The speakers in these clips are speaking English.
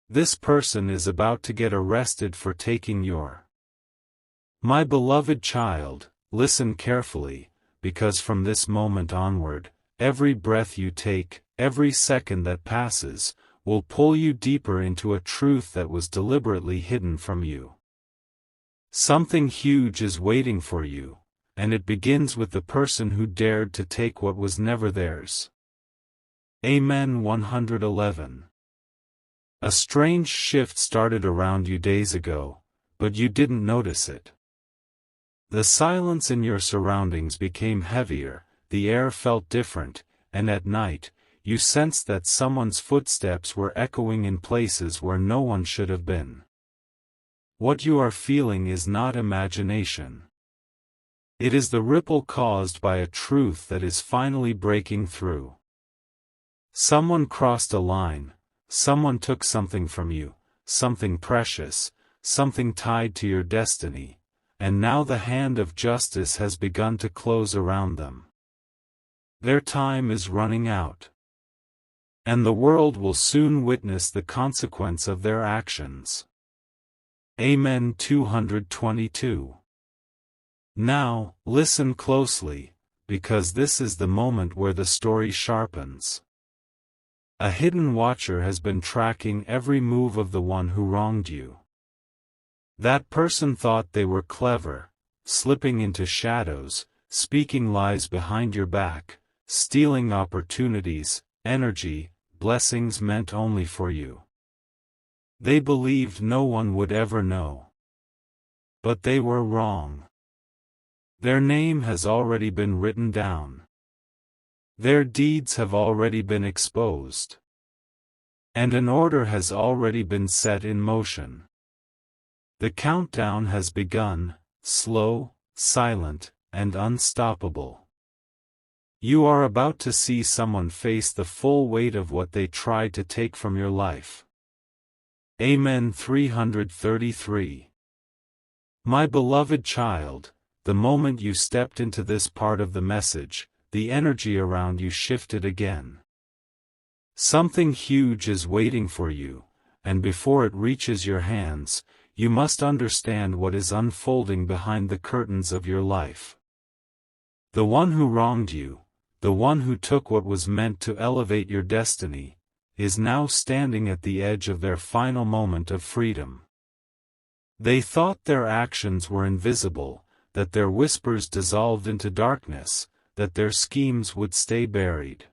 This person is about to get arrested for taking your. My beloved child, listen carefully, because from this moment onward, every breath you take, every second that passes, will pull you deeper into a truth that was deliberately hidden from you. Something huge is waiting for you, and it begins with the person who dared to take what was never theirs. Amen. 111. A strange shift started around you days ago, but you didn't notice it. The silence in your surroundings became heavier, the air felt different, and at night, you sensed that someone's footsteps were echoing in places where no one should have been. What you are feeling is not imagination. It is the ripple caused by a truth that is finally breaking through. Someone crossed a line, someone took something from you, something precious, something tied to your destiny, and now the hand of justice has begun to close around them. Their time is running out. And the world will soon witness the consequence of their actions. Amen. 222. Now, listen closely, because this is the moment where the story sharpens. A hidden watcher has been tracking every move of the one who wronged you. That person thought they were clever, slipping into shadows, speaking lies behind your back, stealing opportunities, energy, blessings meant only for you. They believed no one would ever know. But they were wrong. Their name has already been written down. Their deeds have already been exposed. And an order has already been set in motion. The countdown has begun, slow, silent, and unstoppable. You are about to see someone face the full weight of what they tried to take from your life. Amen. 333. My beloved child, the moment you stepped into this part of the message, the energy around you shifted again. Something huge is waiting for you, and before it reaches your hands, you must understand what is unfolding behind the curtains of your life. The one who wronged you, the one who took what was meant to elevate your destiny, is now standing at the edge of their final moment of freedom. They thought their actions were invisible, that their whispers dissolved into darkness, that their schemes would stay buried.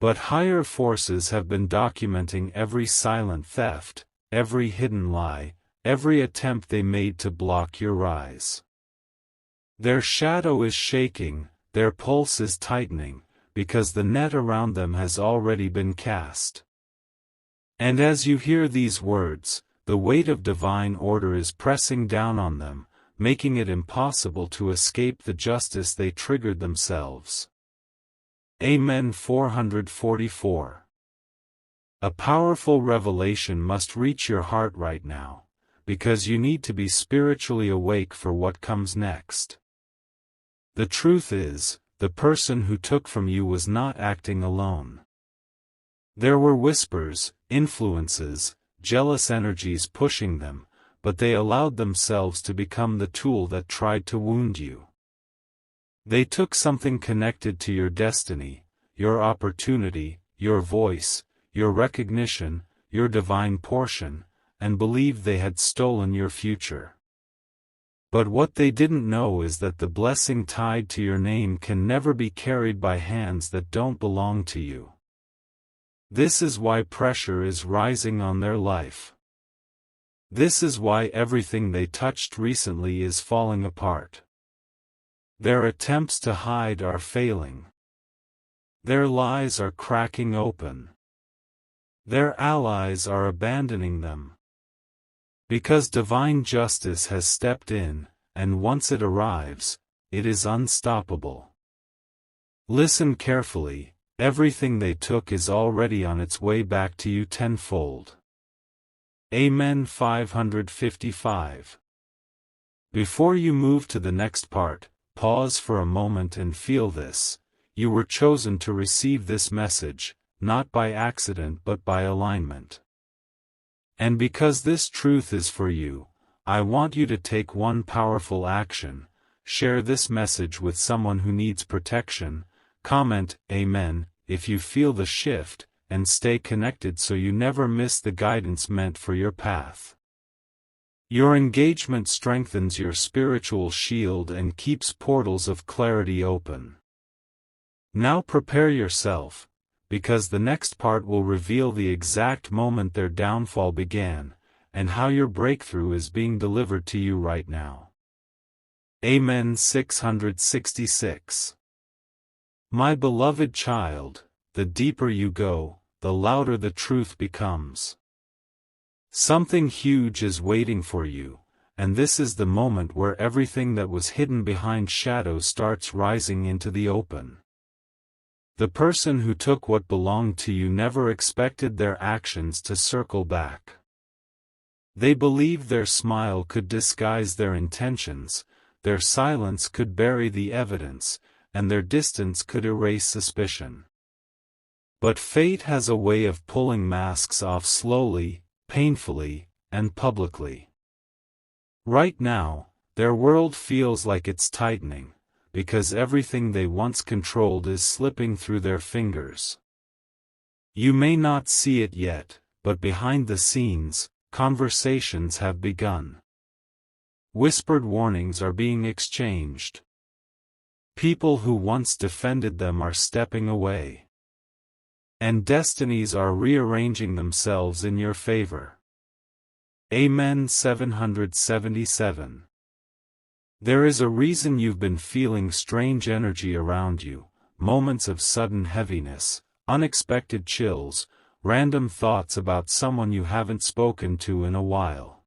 But higher forces have been documenting every silent theft, every hidden lie, every attempt they made to block your rise. Their shadow is shaking, their pulse is tightening, because the net around them has already been cast. And as you hear these words, the weight of divine order is pressing down on them, making it impossible to escape the justice they triggered themselves. Amen. 444. A powerful revelation must reach your heart right now, because you need to be spiritually awake for what comes next. The truth is, the person who took from you was not acting alone. There were whispers, influences, jealous energies pushing them, but they allowed themselves to become the tool that tried to wound you. They took something connected to your destiny, your opportunity, your voice, your recognition, your divine portion, and believed they had stolen your future. But what they didn't know is that the blessing tied to your name can never be carried by hands that don't belong to you. This is why pressure is rising on their life. This is why everything they touched recently is falling apart. Their attempts to hide are failing. Their lies are cracking open. Their allies are abandoning them. Because divine justice has stepped in, and once it arrives, it is unstoppable. Listen carefully, everything they took is already on its way back to you tenfold. Amen. 555. Before you move to the next part, pause for a moment and feel this. You were chosen to receive this message, not by accident but by alignment. And because this truth is for you, I want you to take one powerful action: share this message with someone who needs protection, comment Amen if you feel the shift, and stay connected so you never miss the guidance meant for your path. Your engagement strengthens your spiritual shield and keeps portals of clarity open. Now prepare yourself, because the next part will reveal the exact moment their downfall began, and how your breakthrough is being delivered to you right now. Amen. 666. My beloved child, the deeper you go, the louder the truth becomes. Something huge is waiting for you, and this is the moment where everything that was hidden behind shadows starts rising into the open. The person who took what belonged to you never expected their actions to circle back. They believed their smile could disguise their intentions, their silence could bury the evidence, and their distance could erase suspicion. But fate has a way of pulling masks off slowly, painfully, and publicly. Right now, their world feels like it's tightening, because everything they once controlled is slipping through their fingers. You may not see it yet, but behind the scenes, conversations have begun. Whispered warnings are being exchanged. People who once defended them are stepping away. And destinies are rearranging themselves in your favor. Amen. 777. There is a reason you've been feeling strange energy around you, moments of sudden heaviness, unexpected chills, random thoughts about someone you haven't spoken to in a while.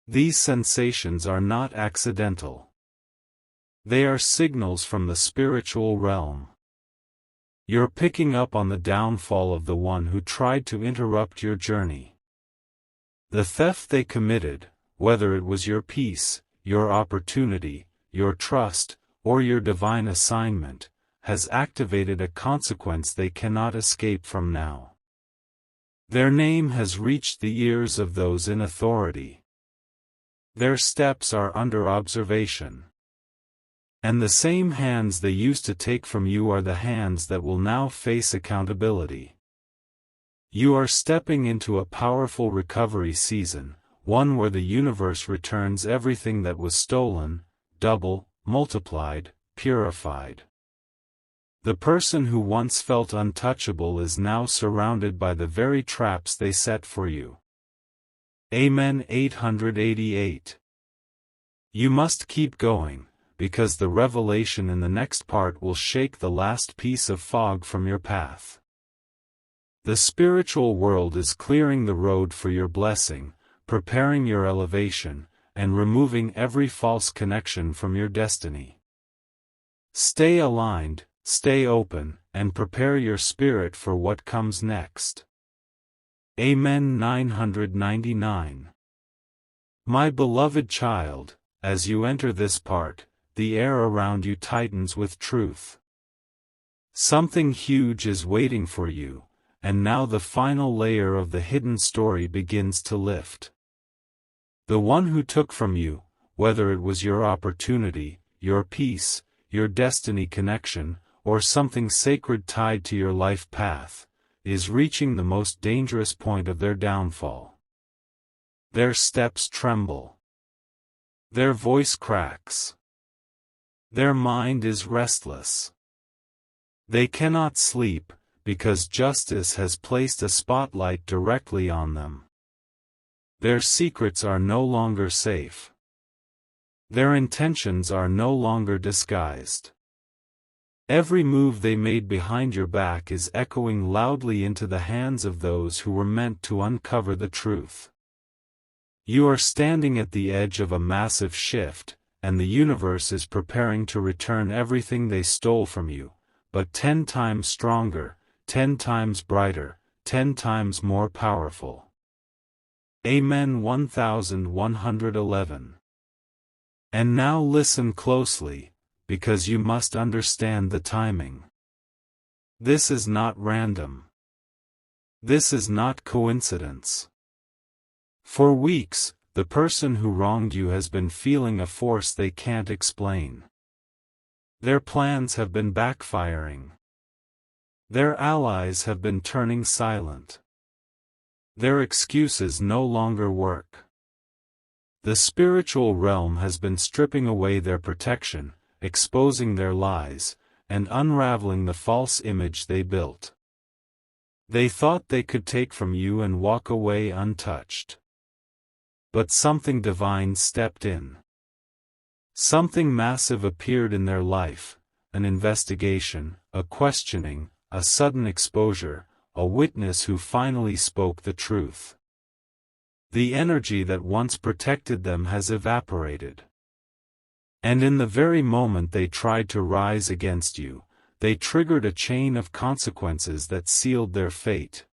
These sensations are not accidental. They are signals from the spiritual realm. You're picking up on the downfall of the one who tried to interrupt your journey. The theft they committed, whether it was your peace, your opportunity, your trust, or your divine assignment, has activated a consequence they cannot escape from now. Their name has reached the ears of those in authority. Their steps are under observation. And the same hands they used to take from you are the hands that will now face accountability. You are stepping into a powerful recovery season, one where the universe returns everything that was stolen, double, multiplied, purified. The person who once felt untouchable is now surrounded by the very traps they set for you. Amen. 888. You must keep going, because the revelation in the next part will shake the last piece of fog from your path. The spiritual world is clearing the road for your blessing, preparing your elevation, and removing every false connection from your destiny. Stay aligned, stay open, and prepare your spirit for what comes next. Amen. 999. My beloved child, as you enter this part, the air around you tightens with truth. Something huge is waiting for you, and now the final layer of the hidden story begins to lift. The one who took from you, whether it was your opportunity, your peace, your destiny connection, or something sacred tied to your life path, is reaching the most dangerous point of their downfall. Their steps tremble. Their voice cracks. Their mind is restless. They cannot sleep, because justice has placed a spotlight directly on them. Their secrets are no longer safe. Their intentions are no longer disguised. Every move they made behind your back is echoing loudly into the hands of those who were meant to uncover the truth. You are standing at the edge of a massive shift, and the universe is preparing to return everything they stole from you, but 10 times stronger, 10 times brighter, 10 times more powerful. Amen. 1111. And now listen closely, because you must understand the timing. This is not random. This is not coincidence. For weeks, the person who wronged you has been feeling a force they can't explain. Their plans have been backfiring. Their allies have been turning silent. Their excuses no longer work. The spiritual realm has been stripping away their protection, exposing their lies, and unraveling the false image they built. They thought they could take from you and walk away untouched. But something divine stepped in. Something massive appeared in their life, an investigation, a questioning, a sudden exposure, a witness who finally spoke the truth. The energy that once protected them has evaporated. And in the very moment they tried to rise against you, they triggered a chain of consequences that sealed their fate.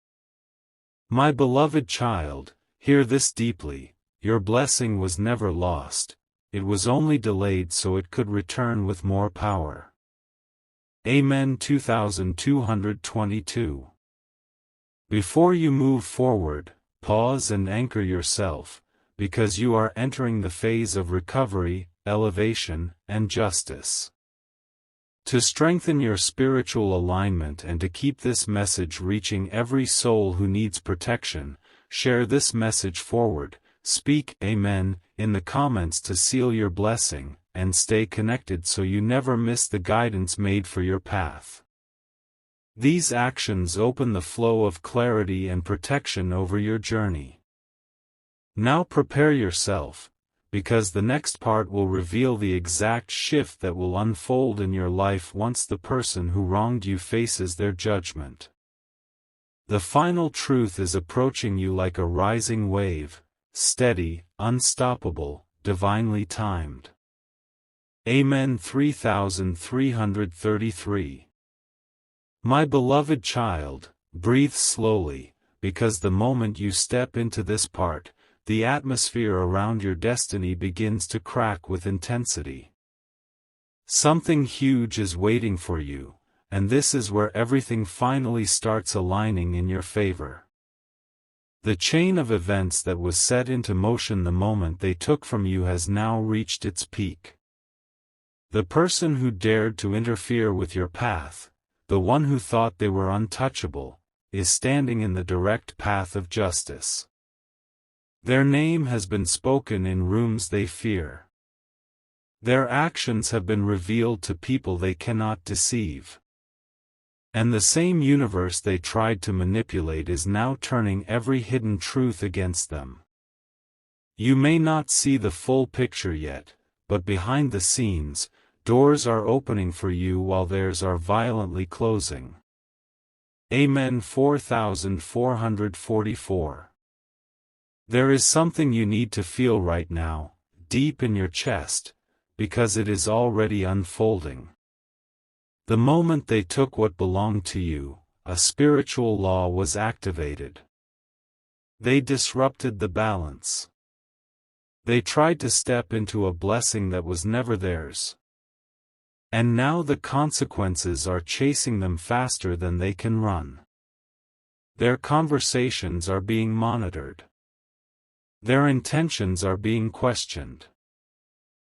My beloved child, hear this deeply: your blessing was never lost, it was only delayed so it could return with more power. Amen. 2222. Before you move forward, pause and anchor yourself, because you are entering the phase of recovery, elevation, and justice. To strengthen your spiritual alignment and to keep this message reaching every soul who needs protection, share this message forward, speak Amen in the comments to seal your blessing, and stay connected so you never miss the guidance made for your path. These actions open the flow of clarity and protection over your journey. Now prepare yourself, because the next part will reveal the exact shift that will unfold in your life once the person who wronged you faces their judgment. The final truth is approaching you like a rising wave, steady, unstoppable, divinely timed. Amen. 3333. My beloved child, breathe slowly, because the moment you step into this part, the atmosphere around your destiny begins to crack with intensity. Something huge is waiting for you, and this is where everything finally starts aligning in your favor. The chain of events that was set into motion the moment they took from you has now reached its peak. The person who dared to interfere with your path, the one who thought they were untouchable, is standing in the direct path of justice. Their name has been spoken in rooms they fear. Their actions have been revealed to people they cannot deceive. And the same universe they tried to manipulate is now turning every hidden truth against them. You may not see the full picture yet, but behind the scenes, doors are opening for you while theirs are violently closing. Amen. 4444. There is something you need to feel right now, deep in your chest, because it is already unfolding. The moment they took what belonged to you, a spiritual law was activated. They disrupted the balance. They tried to step into a blessing that was never theirs. And now the consequences are chasing them faster than they can run. Their conversations are being monitored. Their intentions are being questioned.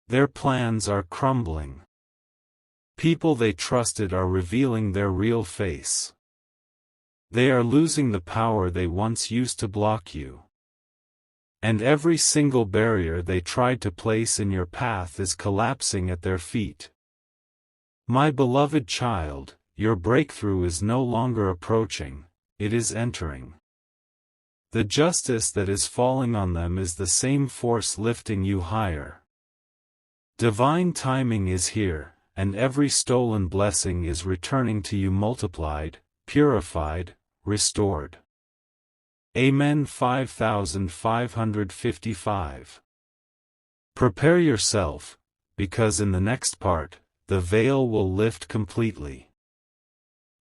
Their plans are crumbling. People they trusted are revealing their real face. They are losing the power they once used to block you. And every single barrier they tried to place in your path is collapsing at their feet. My beloved child, your breakthrough is no longer approaching, it is entering. The justice that is falling on them is the same force lifting you higher. Divine timing is here, and every stolen blessing is returning to you multiplied, purified, restored. Amen. 5555. Prepare yourself, because in the next part, the veil will lift completely.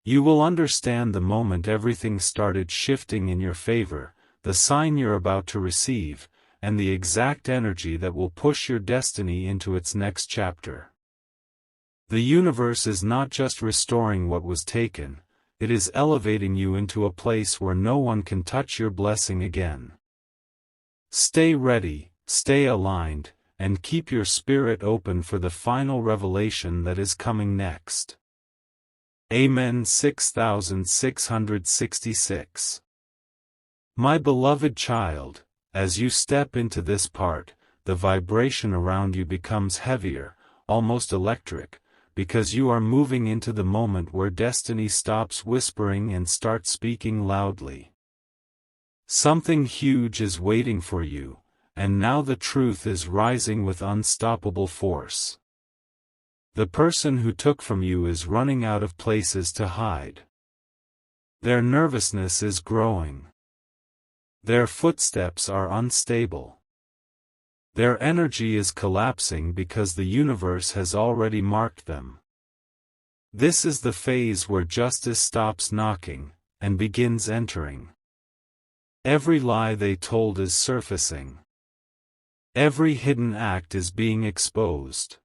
You will understand the moment everything started shifting in your favor, the sign you're about to receive, and the exact energy that will push your destiny into its next chapter. The universe is not just restoring what was taken, it is elevating you into a place where no one can touch your blessing again. Stay ready, stay aligned, and keep your spirit open for the final revelation that is coming next. Amen. 6666. My beloved child, as you step into this part, the vibration around you becomes heavier, almost electric, because you are moving into the moment where destiny stops whispering and starts speaking loudly. Something huge is waiting for you, and now the truth is rising with unstoppable force. The person who took from you is running out of places to hide. Their nervousness is growing. Their footsteps are unstable. Their energy is collapsing because the universe has already marked them. This is the phase where justice stops knocking, and begins entering. Every lie they told is surfacing. Every hidden act is being exposed.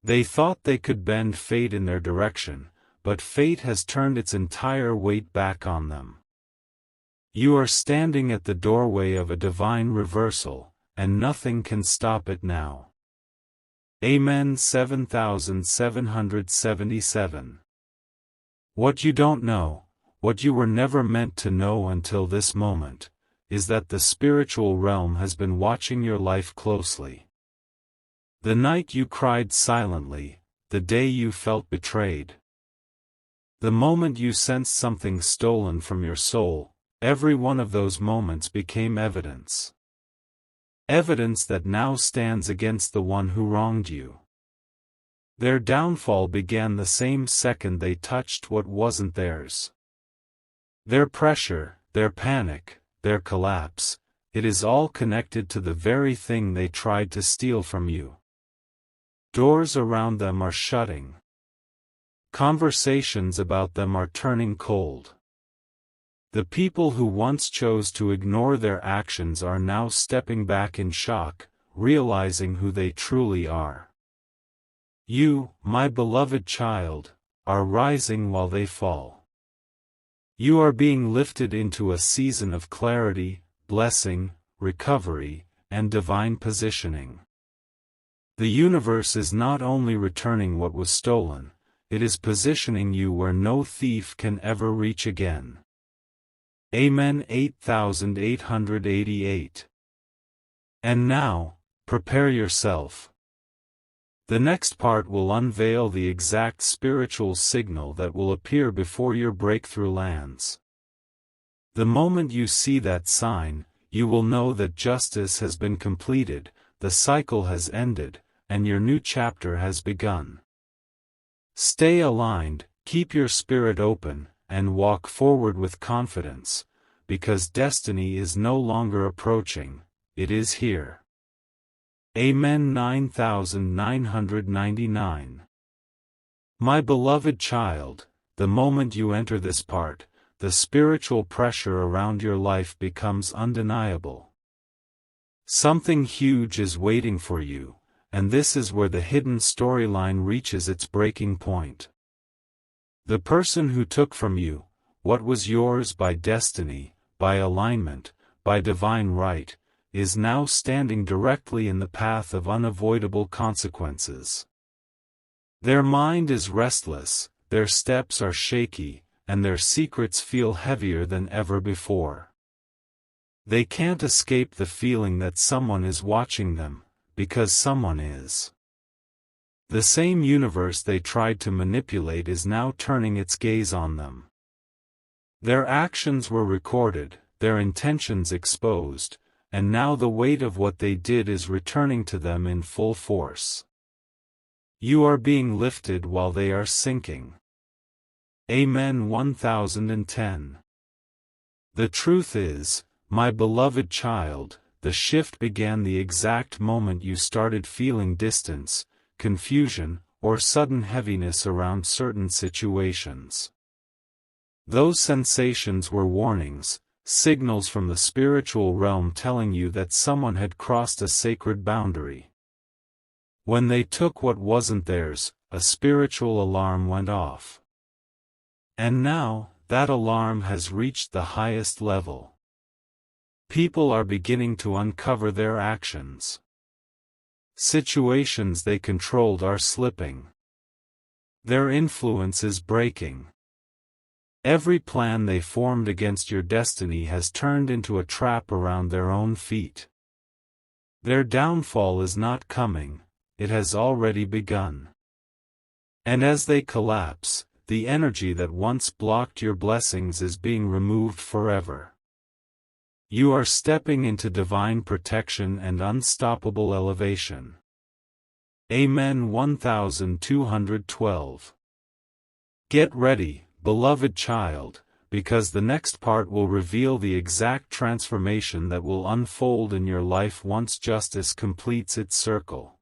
They thought they could bend fate in their direction, but fate has turned its entire weight back on them. You are standing at the doorway of a divine reversal, and nothing can stop it now. Amen. 7777. What you don't know, what you were never meant to know until this moment, is that the spiritual realm has been watching your life closely. The night you cried silently, the day you felt betrayed. The moment you sensed something stolen from your soul, every one of those moments became evidence. Evidence that now stands against the one who wronged you. Their downfall began the same second they touched what wasn't theirs. Their pressure, their panic, their collapse, it is all connected to the very thing they tried to steal from you. Doors around them are shutting. Conversations about them are turning cold. The people who once chose to ignore their actions are now stepping back in shock, realizing who they truly are. You, my beloved child, are rising while they fall. You are being lifted into a season of clarity, blessing, recovery, and divine positioning. The universe is not only returning what was stolen, it is positioning you where no thief can ever reach again. Amen. 8888. And now, prepare yourself. The next part will unveil the exact spiritual signal that will appear before your breakthrough lands. The moment you see that sign, you will know that justice has been completed, the cycle has ended, and your new chapter has begun. Stay aligned, keep your spirit open, and walk forward with confidence, because destiny is no longer approaching, it is here. Amen. 9999. My beloved child, the moment you enter this part, the spiritual pressure around your life becomes undeniable. Something huge is waiting for you, and this is where the hidden storyline reaches its breaking point. The person who took from you what was yours by destiny, by alignment, by divine right, is now standing directly in the path of unavoidable consequences. Their mind is restless, their steps are shaky, and their secrets feel heavier than ever before. They can't escape the feeling that someone is watching them, because someone is. The same universe they tried to manipulate is now turning its gaze on them. Their actions were recorded, their intentions exposed, and now the weight of what they did is returning to them in full force. You are being lifted while they are sinking. Amen. 1010. The truth is, my beloved child, the shift began the exact moment you started feeling distance, confusion, or sudden heaviness around certain situations. Those sensations were warnings, signals from the spiritual realm telling you that someone had crossed a sacred boundary. When they took what wasn't theirs, a spiritual alarm went off. And now, that alarm has reached the highest level. People are beginning to uncover their actions. Situations they controlled are slipping. Their influence is breaking. Every plan they formed against your destiny has turned into a trap around their own feet. Their downfall is not coming, it has already begun. And as they collapse, the energy that once blocked your blessings is being removed forever. You are stepping into divine protection and unstoppable elevation. Amen. 1212. Get ready, beloved child, because the next part will reveal the exact transformation that will unfold in your life once justice completes its circle.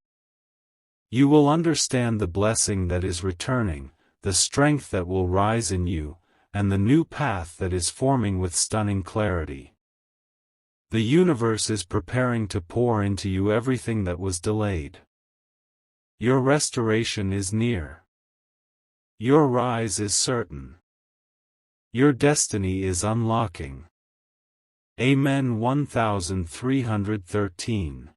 You will understand the blessing that is returning, the strength that will rise in you, and the new path that is forming with stunning clarity. The universe is preparing to pour into you everything that was delayed. Your restoration is near. Your rise is certain. Your destiny is unlocking. Amen. 1313.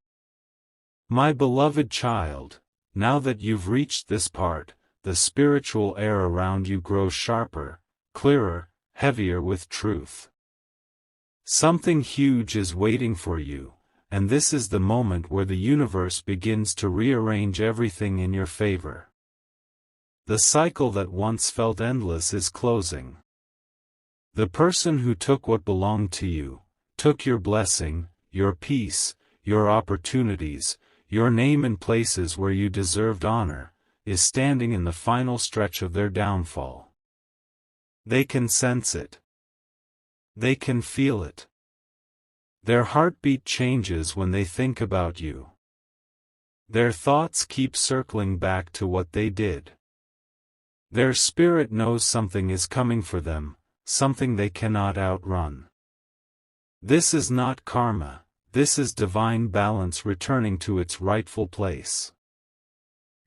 My beloved child, now that you've reached this part, the spiritual air around you grows sharper, clearer, heavier with truth. Something huge is waiting for you, and this is the moment where the universe begins to rearrange everything in your favor. The cycle that once felt endless is closing. The person who took what belonged to you, took your blessing, your peace, your opportunities, your name in places where you deserved honor, is standing in the final stretch of their downfall. They can sense it. They can feel it. Their heartbeat changes when they think about you. Their thoughts keep circling back to what they did. Their spirit knows something is coming for them, something they cannot outrun. This is not karma, this is divine balance returning to its rightful place.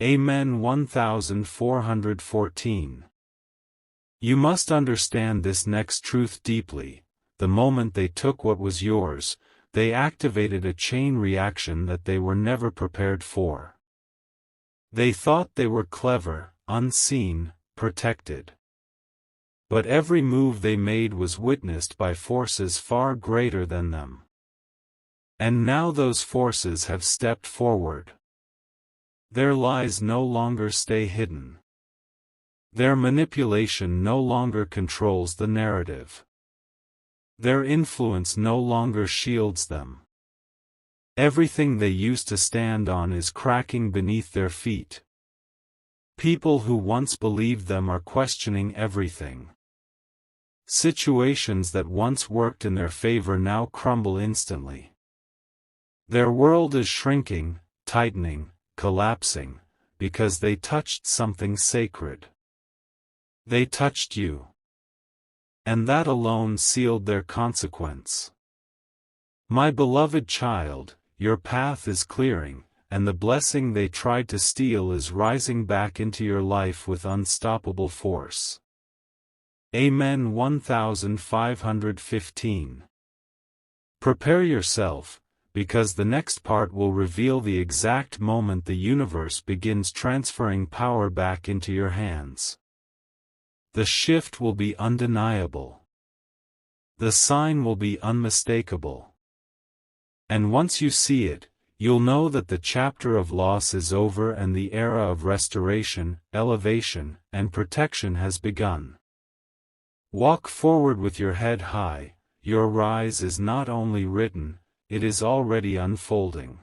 Amen. 1414. You must understand this next truth deeply. The moment they took what was yours, they activated a chain reaction that they were never prepared for. They thought they were clever, unseen, protected. But every move they made was witnessed by forces far greater than them. And now those forces have stepped forward. Their lies no longer stay hidden. Their manipulation no longer controls the narrative. Their influence no longer shields them. Everything they used to stand on is cracking beneath their feet. People who once believed them are questioning everything. Situations that once worked in their favor now crumble instantly. Their world is shrinking, tightening, collapsing, because they touched something sacred. They touched you. And that alone sealed their consequence. My beloved child, your path is clearing, and the blessing they tried to steal is rising back into your life with unstoppable force. Amen. 1515. Prepare yourself, because the next part will reveal the exact moment the universe begins transferring power back into your hands. The shift will be undeniable. The sign will be unmistakable. And once you see it, you'll know that the chapter of loss is over and the era of restoration, elevation, and protection has begun. Walk forward with your head high, your rise is not only written, it is already unfolding.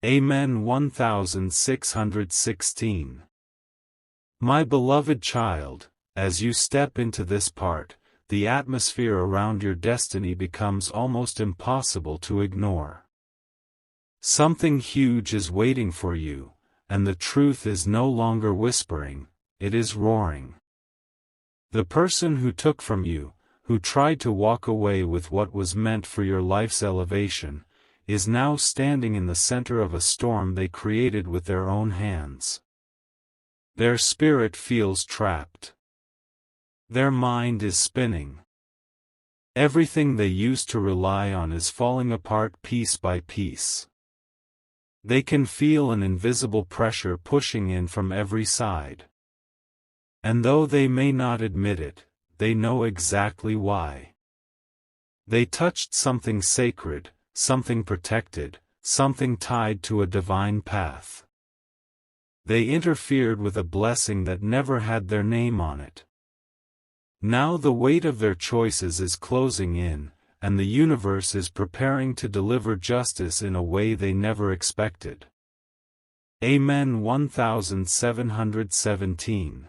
Amen. 1616. My beloved child, as you step into this part, the atmosphere around your destiny becomes almost impossible to ignore. Something huge is waiting for you, and the truth is no longer whispering, it is roaring. The person who took from you, who tried to walk away with what was meant for your life's elevation, is now standing in the center of a storm they created with their own hands. Their spirit feels trapped. Their mind is spinning. Everything they used to rely on is falling apart piece by piece. They can feel an invisible pressure pushing in from every side. And though they may not admit it, they know exactly why. They touched something sacred, something protected, something tied to a divine path. They interfered with a blessing that never had their name on it. Now the weight of their choices is closing in, and the universe is preparing to deliver justice in a way they never expected. Amen. 1717.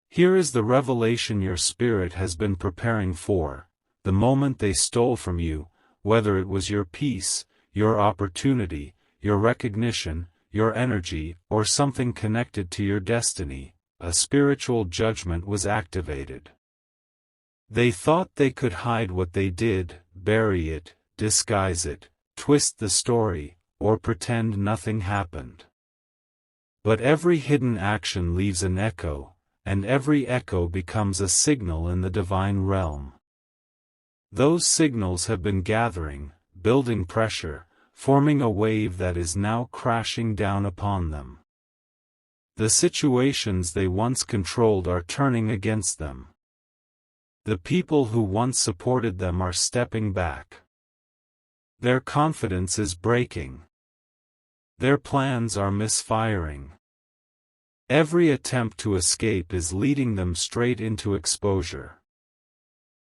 Here is the revelation your spirit has been preparing for, the moment they stole from you, whether it was your peace, your opportunity, your recognition, your energy, or something connected to your destiny, a spiritual judgment was activated. They thought they could hide what they did, bury it, disguise it, twist the story, or pretend nothing happened. But every hidden action leaves an echo, and every echo becomes a signal in the divine realm. Those signals have been gathering, building pressure, forming a wave that is now crashing down upon them. The situations they once controlled are turning against them. The people who once supported them are stepping back. Their confidence is breaking. Their plans are misfiring. Every attempt to escape is leading them straight into exposure.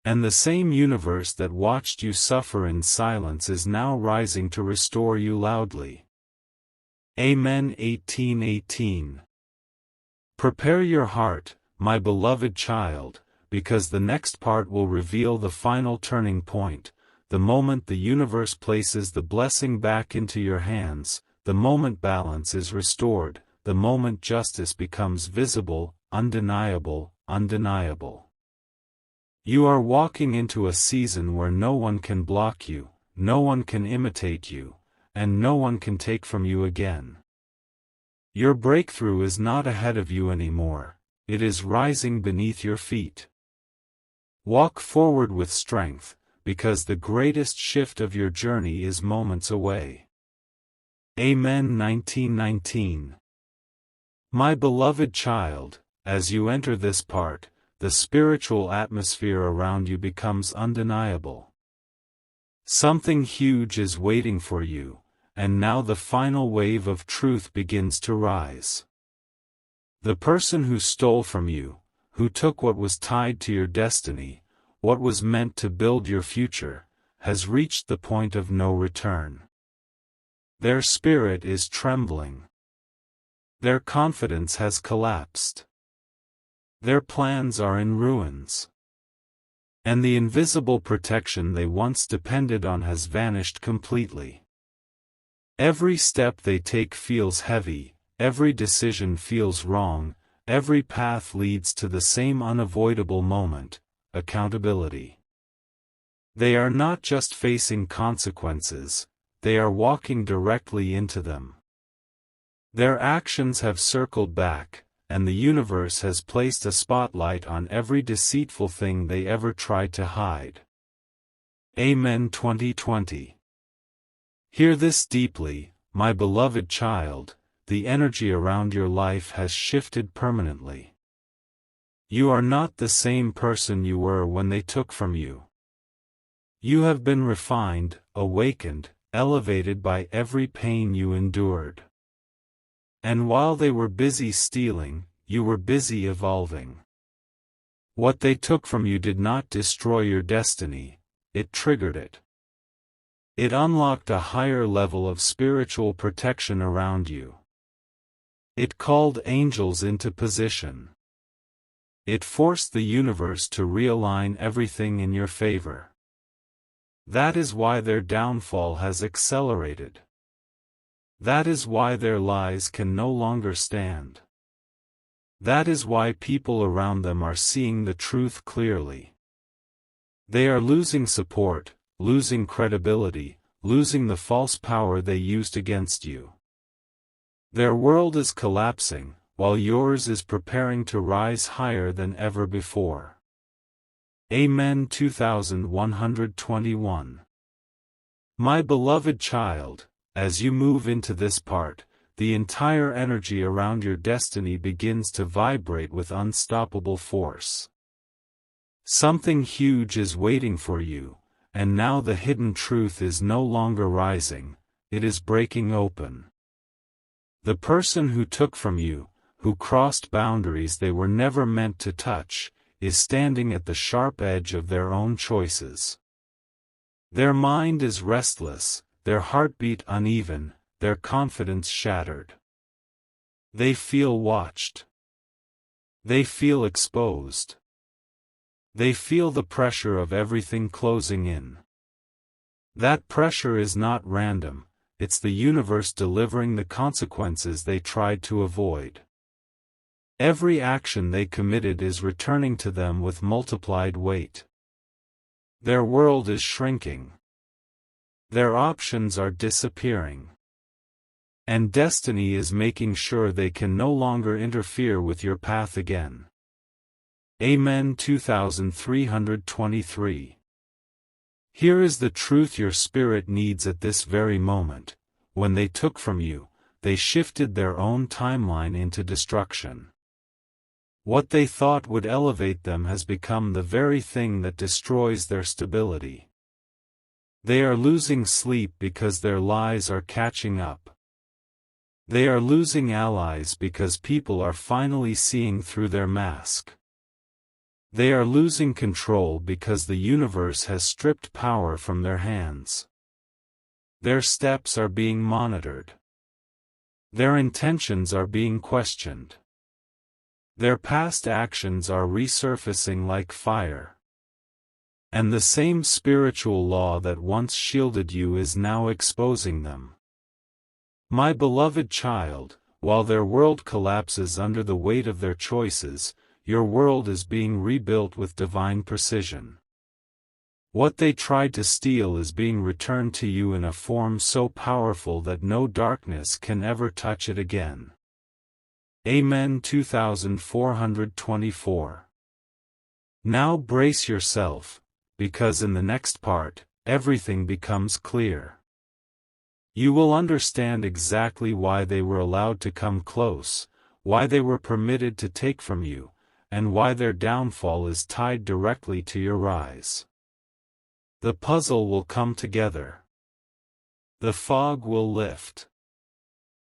And the same universe that watched you suffer in silence is now rising to restore you loudly. Amen. 1818. Prepare your heart, my beloved child, because the next part will reveal the final turning point, the moment the universe places the blessing back into your hands, the moment balance is restored, the moment justice becomes visible, undeniable, undeniable. You are walking into a season where no one can block you, no one can imitate you, and no one can take from you again. Your breakthrough is not ahead of you anymore, it is rising beneath your feet. Walk forward with strength, because the greatest shift of your journey is moments away. Amen. 1919. My beloved child, as you enter this part, the spiritual atmosphere around you becomes undeniable. Something huge is waiting for you, and now the final wave of truth begins to rise. The person who stole from you, who took what was tied to your destiny, what was meant to build your future, has reached the point of no return. Their spirit is trembling. Their confidence has collapsed. Their plans are in ruins. And the invisible protection they once depended on has vanished completely. Every step they take feels heavy, every decision feels wrong, every path leads to the same unavoidable moment, accountability. They are not just facing consequences, they are walking directly into them. Their actions have circled back, and the universe has placed a spotlight on every deceitful thing they ever tried to hide. Amen. 2020. Hear this deeply, my beloved child, the energy around your life has shifted permanently. You are not the same person you were when they took from you. You have been refined, awakened, elevated by every pain you endured. And while they were busy stealing, you were busy evolving. What they took from you did not destroy your destiny, it triggered it. It unlocked a higher level of spiritual protection around you. It called angels into position. It forced the universe to realign everything in your favor. That is why their downfall has accelerated. That is why their lies can no longer stand. That is why people around them are seeing the truth clearly. They are losing support, losing credibility, losing the false power they used against you. Their world is collapsing, while yours is preparing to rise higher than ever before. Amen. 2121. My beloved child, as you move into this part, the entire energy around your destiny begins to vibrate with unstoppable force. Something huge is waiting for you, and now the hidden truth is no longer rising, it is breaking open. The person who took from you, who crossed boundaries they were never meant to touch, is standing at the sharp edge of their own choices. Their mind is restless, their heartbeat uneven, their confidence shattered. They feel watched. They feel exposed. They feel the pressure of everything closing in. That pressure is not random, it's the universe delivering the consequences they tried to avoid. Every action they committed is returning to them with multiplied weight. Their world is shrinking. Their options are disappearing. And destiny is making sure they can no longer interfere with your path again. Amen. 2323. Here is the truth your spirit needs at this very moment. When they took from you, they shifted their own timeline into destruction. What they thought would elevate them has become the very thing that destroys their stability. They are losing sleep because their lies are catching up. They are losing allies because people are finally seeing through their mask. They are losing control because the universe has stripped power from their hands. Their steps are being monitored. Their intentions are being questioned. Their past actions are resurfacing like fire. And the same spiritual law that once shielded you is now exposing them. My beloved child, while their world collapses under the weight of their choices, your world is being rebuilt with divine precision. What they tried to steal is being returned to you in a form so powerful that no darkness can ever touch it again. Amen. 2424. Now brace yourself, because in the next part, everything becomes clear. You will understand exactly why they were allowed to come close, why they were permitted to take from you, and why their downfall is tied directly to your rise. The puzzle will come together. The fog will lift.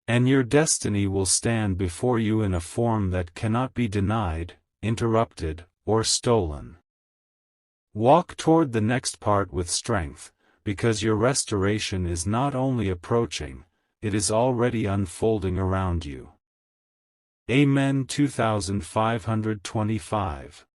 And your destiny will stand before you in a form that cannot be denied, interrupted, or stolen. Walk toward the next part with strength, because your restoration is not only approaching, it is already unfolding around you. Amen. 2525.